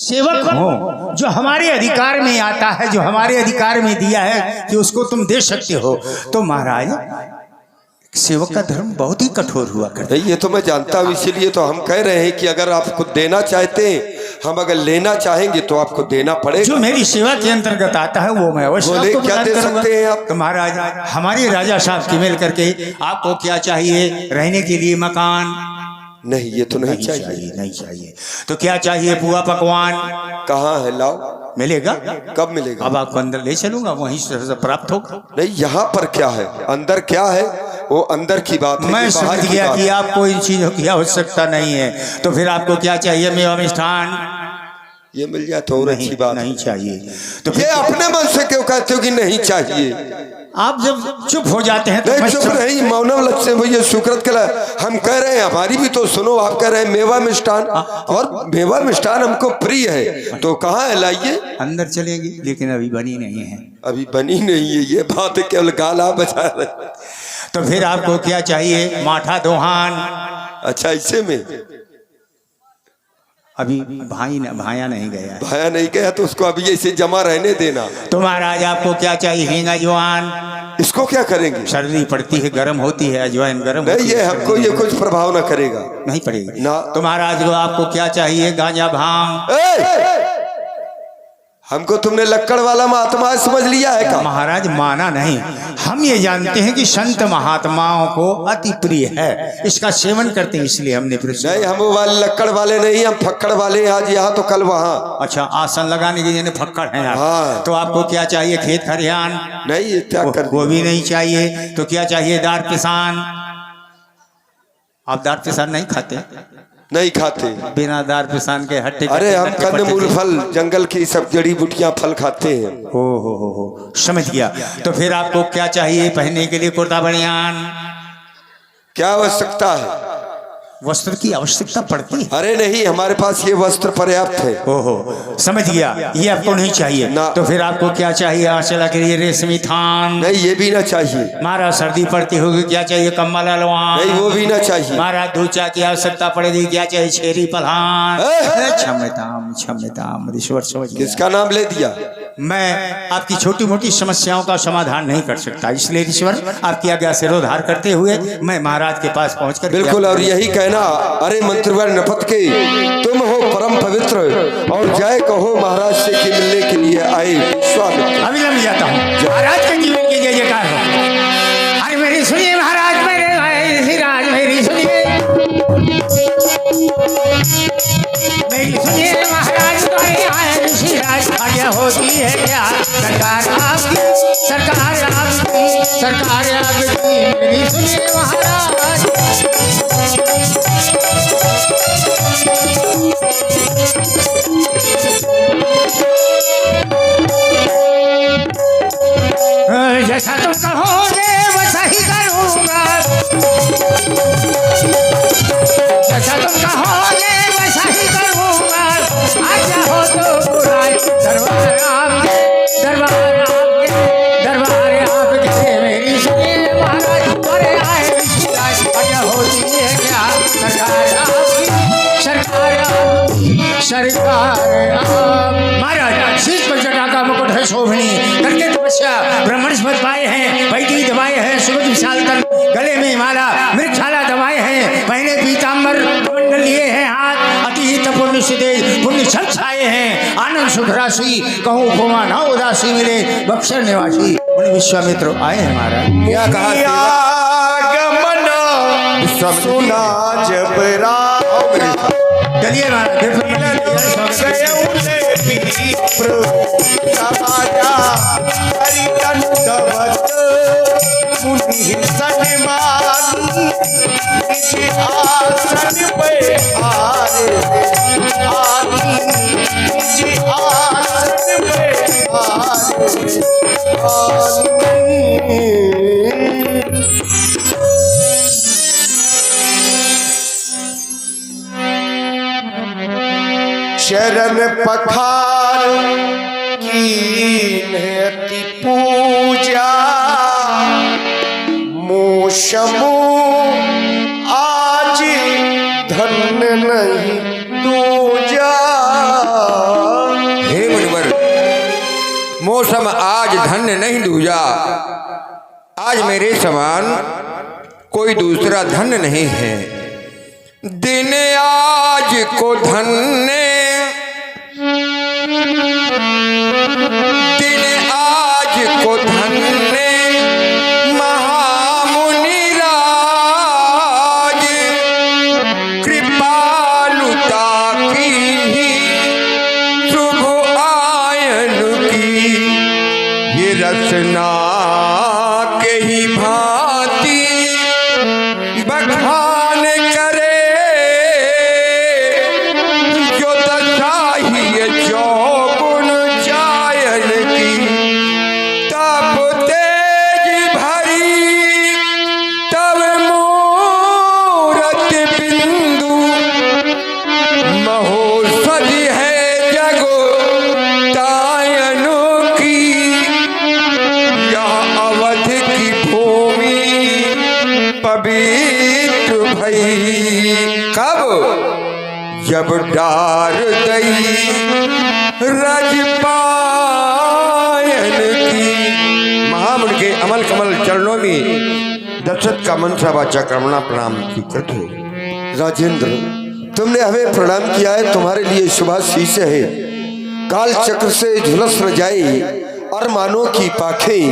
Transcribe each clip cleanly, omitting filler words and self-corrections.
सेवक हो जो हमारे अधिकार में आता है, जो हमारे अधिकार में दिया है कि उसको तुम दे सकते हो। तो महाराज सेवक का धर्म बहुत ही कठोर हुआ करता है। ये तो मैं जानता हूँ, इसीलिए तो हम कह रहे हैं कि अगर आपको देना चाहते हैं, हम अगर लेना चाहेंगे तो आपको देना पड़ेगा। जो मेरी सेवा के अंतर्गत आता है वो मैं अवश्य बोले क्या दे सकते हैं आप? तो महाराज हमारे राजा साहब की मिल करके आपको क्या चाहिए? रहने के लिए मकान? नहीं, ये तो नहीं चाहिए। नहीं चाहिए। तो क्या चाहिए? पुआ पकवान? कहाँ है? लाओ। मिलेगा। कब मिलेगा? अब आपको अंदर ले चलूंगा, वहीं से प्राप्त होगा। नहीं, यहाँ पर क्या है? अंदर क्या है वो अंदर की बात है। मैं समझ गया कि आपको इन चीजों की आवश्यकता नहीं है। तो फिर आपको क्या चाहिए? मेवा मिष्ठान? ये मिल जाए तो और अच्छी बात। नहीं चाहिए। तो ये अपने मन से क्यों कहते हो कि नहीं चाहिए? आप जब चुप हो जाते हैं तो नहीं, चुप नहीं, मौनव लक्ष्य भैया सुकृत कला। हम कह रहे हैं हमारी भी तो सुनो। आप कह रहे हैं मेवा मिष्ठान, और मेवा मिष्ठान हमको प्रिय है, तो कहाँ है? लाइए। अंदर चलेंगे, लेकिन अभी बनी नहीं है। अभी बनी नहीं है, ये बात है, केवल गाला बचा रहे। तो फिर आपको क्या चाहिए? माठा दोहान? अच्छा, इसे में अभी भाया नहीं गया। भाया नहीं गया तो उसको अभी ऐसे जमा रहने देना। तो महाराज आपको क्या चाहिए? हींगा जवान? इसको क्या करेंगे? सर्दी पड़ती है, गर्म होती है, अजवाइन गर्म नहीं, ये हमको ये कुछ प्रभाव ना करेगा। नहीं पड़ेगा ना। तो महाराज आपको क्या चाहिए? गांजा भांग? हमको तुमने लक्कड़ वाला महात्मा समझ लिया है का? महाराज माना नहीं, हम ये जानते हैं कि संत महात्माओं को अति प्रिय है, इसका सेवन करते हैं, इसलिए हमने नहीं, हम वो वाले लक्कड़ वाले नहीं, हम फक्कड़ वाले। आज यहाँ तो कल वहाँ। अच्छा, आसन लगाने के लिए फक्कड़ हैं आप। हाँ। तो आपको क्या चाहिए? खेत खरियान? नहीं, ये क्या कर वो भी नहीं चाहिए। तो क्या चाहिए? दार पिसान? आप दार पिसान नहीं खाते? नहीं खाते। बिना दार पिसान के हट्टे? अरे हम कंदमूल फल, जंगल की सब जड़ी बूटियां फल खाते हैं। हो समझ गया। तो फिर आपको क्या चाहिए? पहनने के लिए कुर्ता बनियान? क्या आवश्यकता है? वस्त्र की आवश्यकता पड़ती है? अरे नहीं, हमारे पास ये वस्त्र पर्याप्त है। ओहो, समझ गया, ये आपको नहीं चाहिए ना। तो फिर आपको क्या चाहिए? आंचला के लिए रेशमी थान? नहीं, ये भी ना चाहिए। मारा सर्दी पड़ती होगी, क्या चाहिए? कम्बल अलवान? नहीं, वो भी ना चाहिए। मारा धूचा की आवश्यकता पड़ेगी, क्या चाहिए? छेरी पलहान? क्षम्यताम ईश्वर, समझ गया। किसका नाम ले दिया? मैं आपकी छोटी मोटी समस्याओं का समाधान नहीं कर सकता, इसलिए ईश्वर आपकी आज्ञा से रोधार करते हुए मैं महाराज के पास पहुंचकर बिल्कुल, और यही कहना, अरे मंत्रीवर नपत के, तुम हो परम पवित्र, और जय कहो महाराज से कि मिलने के लिए आए स्वागत। अभी लग जाता हूँ। महाराज के जीवन की जय जयकार हो। अरे मेरी सुनिए महाराज, मेरी राज, मेरी सुनिए, मेरी सुनिए महाराज, तुम्हारे आए ऋषि राज आज्ञा होती है क्या? सरकार आपकी, सरकार आपकी, सरकार आपकी, मेरी सुनिए महाराज। जैसा तुम कहोगे वैसा ही करूँगा, जैसा तुम कहोगे वैसा ही करूँगा। आज्ञा हो तो बुलाए दरबार आपके, दरबार आपके, दरबार आपके, मेरी सुनिए महाराज। अरे आए ऋषिराज, आज्ञा होती है क्या? सरकार आपकी, सरकार आपकी, सरकार आप। महाराज शीश पर जटा का मुकुट है शोभनी, करके तपस्या ब्राह्मण स्मृत पाए हैं, वैदिक दवाए हैं, सुगंध विशाल तन, गले में माला मृगशाला दवाए हैं, पहले पीताम्बर कमंडल लिए हैं हाथ, अति तपुण्य सुतेज पुण्य छल छाए हैं, आनंद सुख राशि कहूँ उपमा न उदासी मिले, बक्सर निवासी उन विश्वामित्र आए हैं महाराज। क्या कहा? सुना जब चलिए शरण पखार की अति पूजा, मोशमो आज धन्य नहीं दूजा। सम आज धन्य नहीं दूजा। आज मेरे समान कोई दूसरा धन्य नहीं है। दिन आज को धन्य, दिन आज को धन्य महामुनि राज, कृपालुता की ही शुभ आयन की, ये रचना के ही भांति बखान करे, जो दशा ही ये चौगुन जायन की। तब तेज भरी तब मूरत बिंदु, महोत्सव है जगो तायनो की, यह अवध की भूमि पवित्र भई। कब? जब डार दई रज पायन की। महामुनि के अमल कमल चरणों में दशरथ का मनसा वाचा कर्मणा प्रणाम स्वीकृत हो। राजेंद्र, तुमने हमें प्रणाम किया है, तुम्हारे लिए शुभाशीष है। काल चक्र से झुलस न जाए और मानो की पाखें,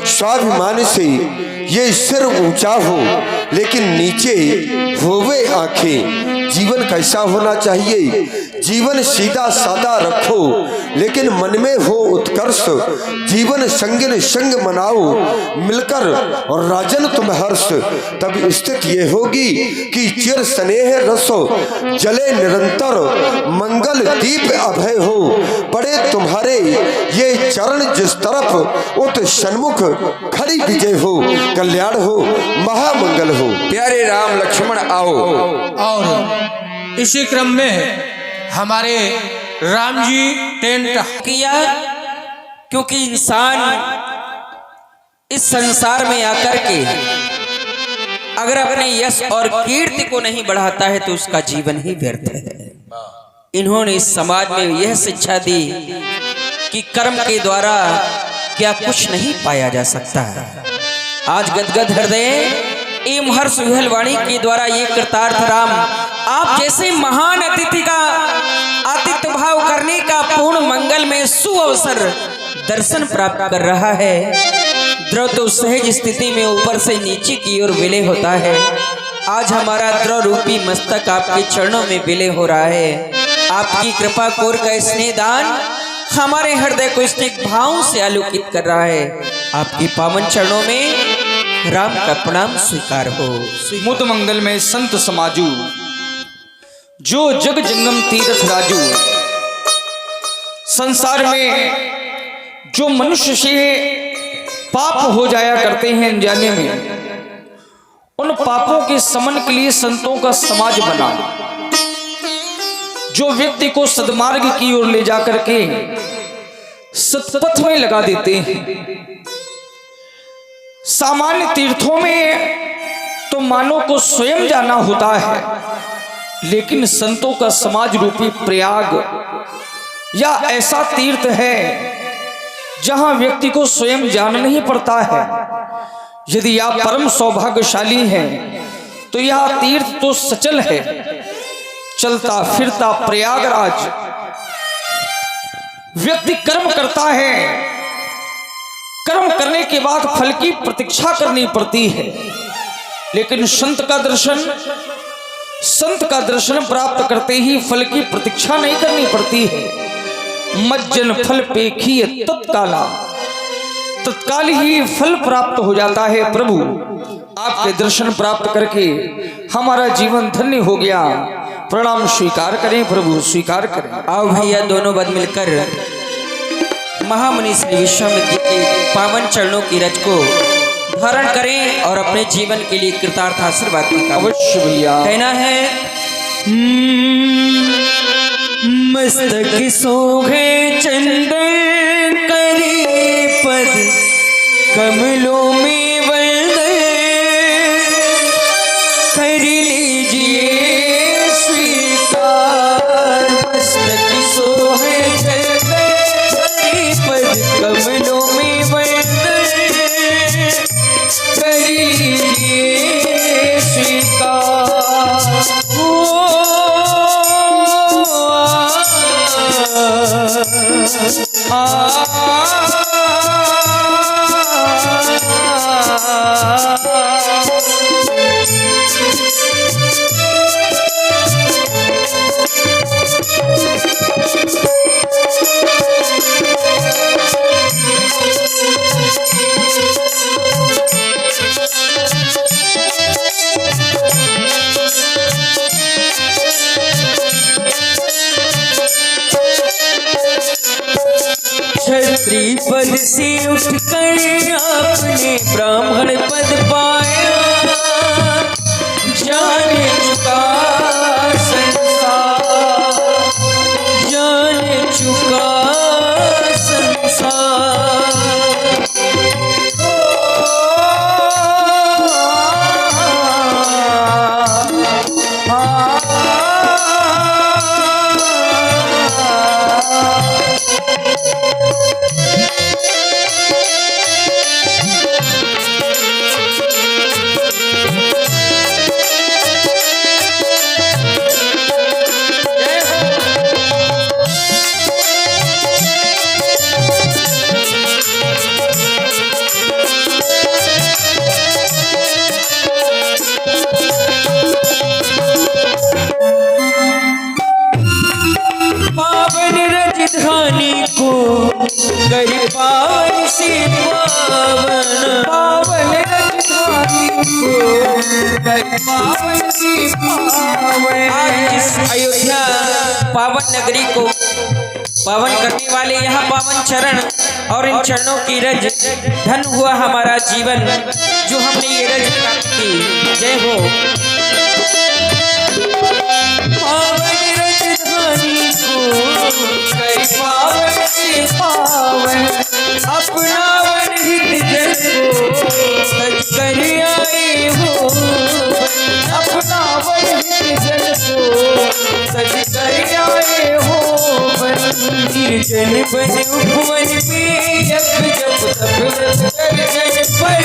स्वाभिमान से ये सिर ऊंचा हो लेकिन नीचे होवे आंखें। जीवन कैसा होना चाहिए? जीवन सीधा सादा रखो लेकिन मन में हो उत्कर्ष। जीवन संगिन संग मनाओ मिलकर और राजन तुम हर्ष। तब स्थिति ये होगी कि चिर स्नेह रसो जले निरंतर, मंगल दीप अभय हो पड़े तुम्हारे ये चरण जिस तरफ, उत सन्मुख खड़ी विजय हो, कल्याण हो, महामंगल हो। प्यारे राम लक्ष्मण आओ। और इसी क्रम में हमारे राम जी टेंट किया, क्योंकि इंसान इस संसार में आकर के अगर अपने यश और कीर्ति को नहीं बढ़ाता है तो उसका जीवन ही व्यर्थ है। इन्होंने इस समाज में यह शिक्षा दी कि कर्म के द्वारा क्या कुछ नहीं पाया जा सकता। आज गदगद हृदय एवं हर्ष विहल वाणी के द्वारा ये कृतार्थ राम आप जैसे महान अतिथि का आतिथ्य भाव करने का पूर्ण मंगल में सुअवसर दर्शन प्राप्त कर रहा है। द्रव तो सहज स्थिति में ऊपर से नीचे की ओर विलय होता है। आज हमारा द्रव रूपी मस्तक आपके चरणों में विलय हो रहा है। आपकी कृपा कोर का स्नेह दान हमारे हृदय को स्नेह भाव से आलोकित कर रहा है। आपके पावन चरणों में राम का प्रणाम स्वीकार हो। मुद मंगल में संत समाजू, जो जग जंगम तीर्थ राजू। संसार में जो मनुष्य से पाप हो जाया करते हैं अनजाने में, उन पापों के समन के लिए संतों का समाज बना, जो व्यक्ति को सद्मार्ग की ओर ले जाकर के सतपथ में लगा देते हैं। सामान्य तीर्थों में तो मानव को स्वयं जाना होता है, लेकिन संतों का समाज रूपी प्रयाग या ऐसा तीर्थ है जहां व्यक्ति को स्वयं जाना नहीं पड़ता है। यदि आप परम सौभाग्यशाली हैं तो यह तीर्थ तो सचल है, चलता फिरता प्रयागराज। व्यक्ति कर्म करता है, कर्म करने के बाद फल की प्रतीक्षा करनी पड़ती है, लेकिन संत का दर्शन प्राप्त करते ही फल की प्रतीक्षा नहीं करनी पड़ती है। मज्जन फल पेखी तत्काला, तत्काल ही फल प्राप्त हो जाता है। प्रभु आपके दर्शन प्राप्त करके हमारा जीवन धन्य हो गया। प्रणाम स्वीकार करें प्रभु, स्वीकार करें। आओ भैया दोनों बद मिलकर महामुनि श्री विश्वामित्र के पावन चरणों की रज को धारण करें और अपने जीवन के लिए कृतार्थ आशीर्वाद की अवश्य भैया। कहना है मस्तक सोहे चंदन करे पद कमलों में वंदन कर लीजिए स्वीकार। मस्तक सोहे चंदन करे पद कमलों क्षत्रिय पद से उठकर आपने ब्राह्मण पद पाया, जान चुका संसार, जान चुका संसार। कर पावन से पावन, पावन राजधानी को कर पावन से पावन। आज इस अयोध्या पावन नगरी को पावन करने वाले यहाँ पावन चरण और इन चरणों की रज धन हुआ हमारा जीवन, जो हमने ये रज प्राप्त की। जय हो। पावन राजधानी को कर पावन से पावन, अपना वन हित जन को सज कर आए हो, अपना वन हित जन को सज कर आए हो। निर्जन बन उपवन में जब जब तब जन पर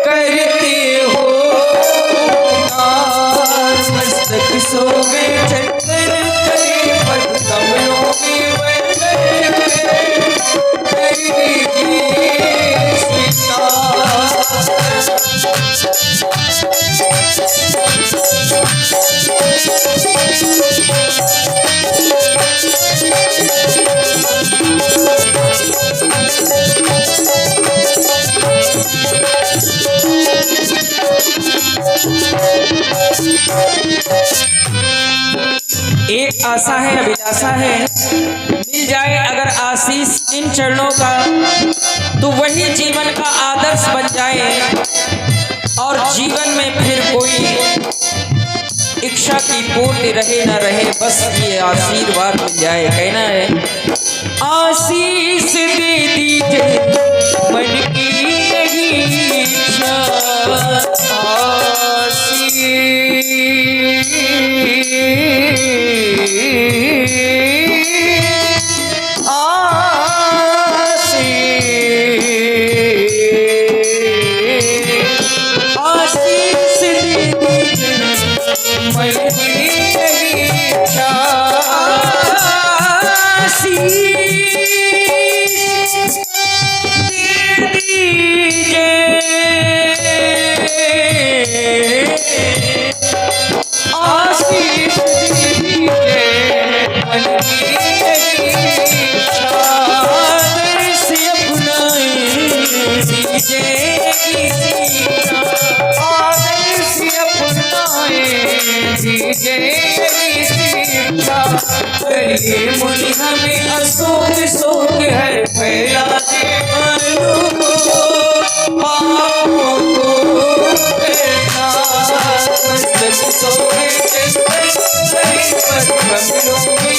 करते हो मस्तक सोवे चंदन करे पद कमलों में वंदन करे एक आशा है, अभिलाषा है, मिल जाए अगर आशीष इन चरणों का तो वही जीवन का आदर्श बन जाए और जीवन में फिर कोई इच्छा की पूर्ति रहे न रहे, बस ये आशीर्वाद मिल जाए। कहना है आशीष दे दीजिए मन की यही इच्छा, मुनि हमें अशोक शोक है फैला दे मालूम पापों को मस्तक सोए पद कमलों में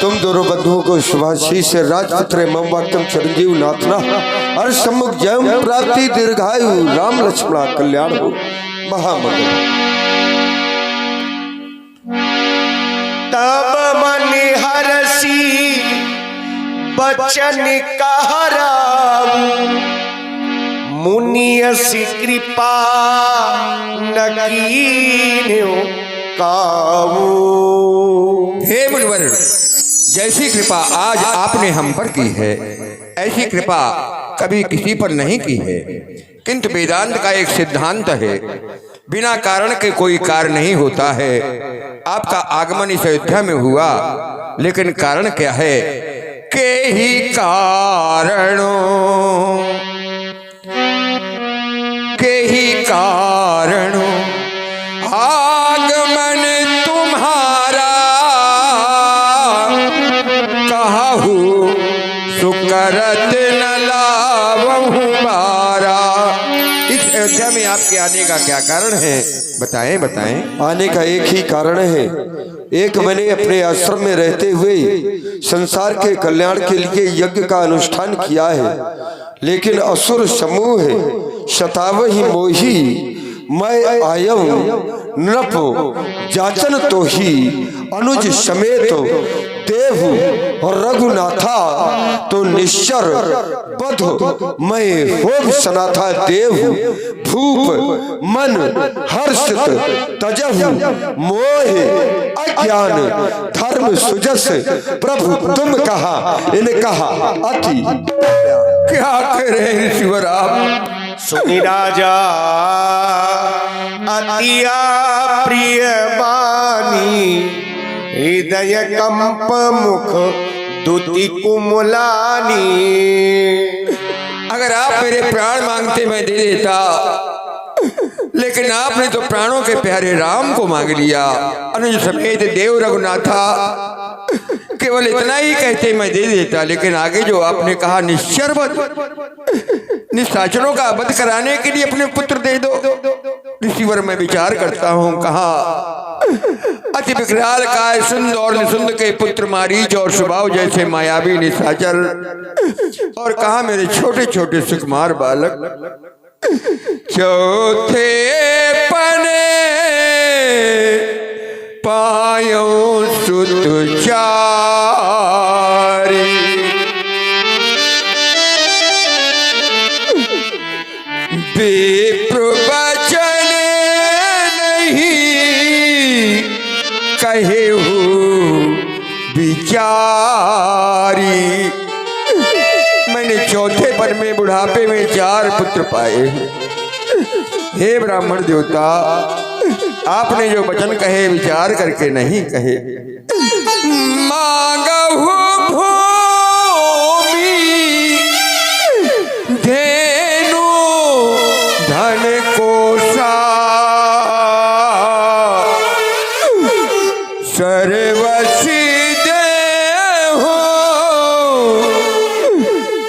तुम दोनों बंधुओं को शुभाशीष से राजपुत्र मम वाक्यम चिरंजीव नाथना हर सम्मुख जयम प्राप्ति दीर्घायु राम लक्ष्मणा कल्याण हो महामंगल। तब मन हरसी बचन कहराऊ मुनियसि कृपा नकीन्यो काऊ। हे मुनिवर, जैसी कृपा आज आपने हम पर की है ऐसी कृपा कभी किसी पर नहीं की है। किंतु वेदांत का एक सिद्धांत है, बिना कारण के कोई कार्य नहीं होता है। आपका आगमन इस अयोध्या में हुआ, लेकिन कारण क्या है? के ही कारणों के ही कारणों आगमन तुम्हारा कहू सुकरत न लावहु मारा। इस अयोध्या में आपके आने का क्या कारण है? बताएं बताएं। आने का एक ही कारण है। एक मैंने अपने आश्रम में रहते हुए संसार के कल्याण के लिए यज्ञ का अनुष्ठान किया है, लेकिन असुर समूह शतावहि मोही मैं आयम नृप जाचन तो ही अनुज समेत देहु और रघुनाथा तो निश्चर बध मैं होम सनाथा देहु भूप मन हर्षित तजहु मोह अज्ञान धर्म सुजस प्रभु तुम कहा इन कहा अति। क्या करें ईश्वर आप? सुनि राजा अतिया प्रिय बानी हृदय कंप मुख दुति कुमलानी। अगर आप मेरे प्राण मांगते मैं दे देता, लेकिन आपने तो प्राणों के प्यारे राम को मांग लिया। अनुज समेत देव रघुनाथा, केवल इतना ही कहते मैं दे देता, लेकिन आगे जो आपने कहा निश्चर निशाचरों का वध कराने के लिए अपने पुत्र दे दो। ऋषिवर मैं विचार करता हूँ, कहा अति विकराल काय सुंद और निसुंद के पुत्र मारीच और स्वभाव जैसे मायावी निशाचर, और कहा मेरे छोटे छोटे सुकुमार बालक चौथे पने पायो सुत चारी विप्र वचन नहीं कहे हो विचारी। मैंने चौथे पद में बुढ़ापे में 4 पुत्र पाए। हे ब्राह्मण देवता, आपने जो वचन कहे विचार करके नहीं कहे। मांगहु भूमि धेनु धन कोसा सर्वसी देहो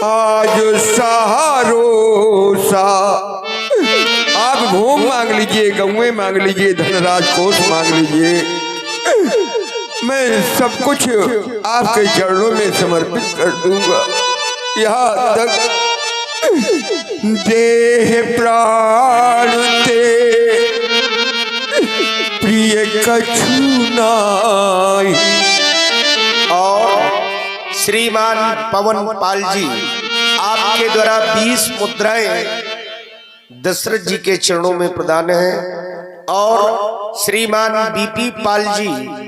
आज सहारोसा। आप भूमि मांग लीजिए, गौएं मांग लीजिए, धनराज कोष मांग लीजिए, मैं सब कुछ आपके चरणों में समर्पित कर दूंगा। यहाँ तक देह प्राण ते प्रिय कछु नाई। और श्रीमान पवन पाल जी, आपके द्वारा 20 मुद्राएं दशरथ जी के चरणों में प्रदान है। और श्रीमान बीपी पाल जी